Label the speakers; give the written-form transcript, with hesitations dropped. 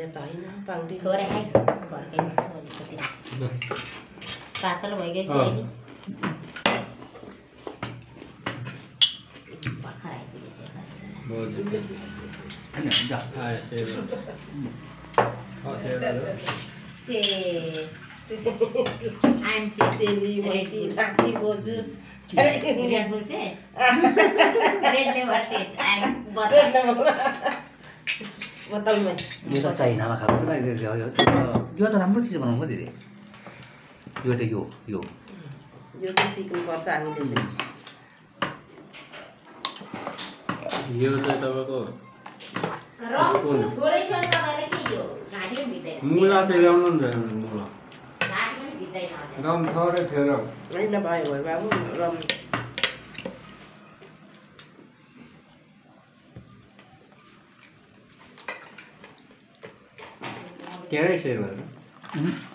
Speaker 1: धेरै त होइन पाउँदै
Speaker 2: थोरै है घरकै अलिकति राख्छु पातल भइगयो नि भर्खर आइपुग्यो
Speaker 1: चेली मैती नाति बोजू बोतलमै
Speaker 3: यो त चाइनामा खाएको छ यो त राम्रो चिज बनाउनु दिदी यो चाहिँ यो
Speaker 1: चाहिँ सिक्नुपर्छ हामीले
Speaker 4: यो चाहिँ तपाईँको मुला चाहिँ ल्याउनु नि मुला रम थोरै थियो र
Speaker 1: होइन भयो बाबु रम
Speaker 4: केरै सेयर भयो